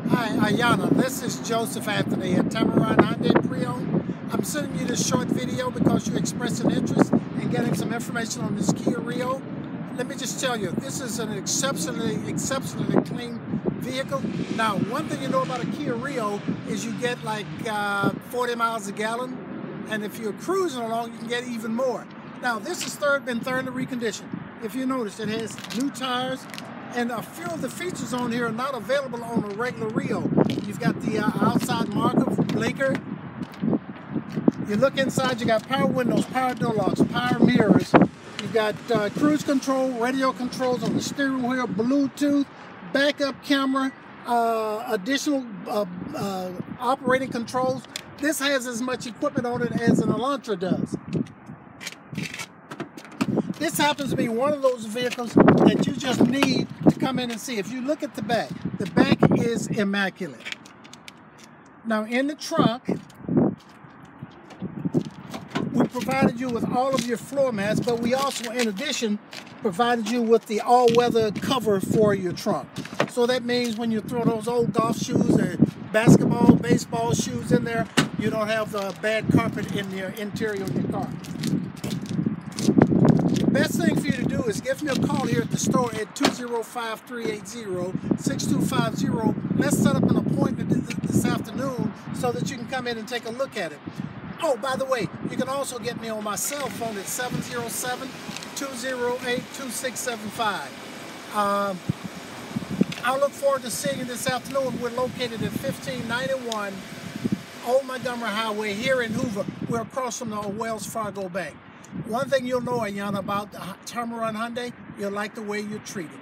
Hi, Ayanna. This is Joseph Anthony at Tameron Hyundai Pre-Owned. I'm sending you this short video because you expressed an interest in getting some information on this Kia Rio. Let me just tell you, this is an exceptionally clean vehicle. Now, one thing you know about a Kia Rio is you get like 40 miles a gallon, and if you're cruising along, you can get even more. Now, this has been thoroughly reconditioned. If you notice, it has new tires, and a few of the features on here are not available on a regular Rio. You've got the outside marker blinker. You look inside, you got power windows, power door locks, power mirrors. You've got cruise control, radio controls on the steering wheel, Bluetooth, backup camera, additional operating controls. This has as much equipment on it as an Elantra does. This happens to be one of those vehicles that you just need to come in and see. If you look at the back is immaculate. Now in the trunk, we provided you with all of your floor mats, but we also, in addition, provided you with the all-weather cover for your trunk. So that means when you throw those old golf shoes or basketball, baseball shoes in there, you don't have bad carpet in the interior of your car. The best thing for you to do is give me a call here at the store at 205-380-6250. Let's set up an appointment this afternoon so that you can come in and take a look at it. Oh, by the way, you can also get me on my cell phone at 707-208-2675. I look forward to seeing you this afternoon. We're located at 1591 Old Montgomery Highway here in Hoover. We're across from the Wells Fargo Bank. One thing you'll know, Ayanna, about Tameron Hyundai, you'll like the way you're treated.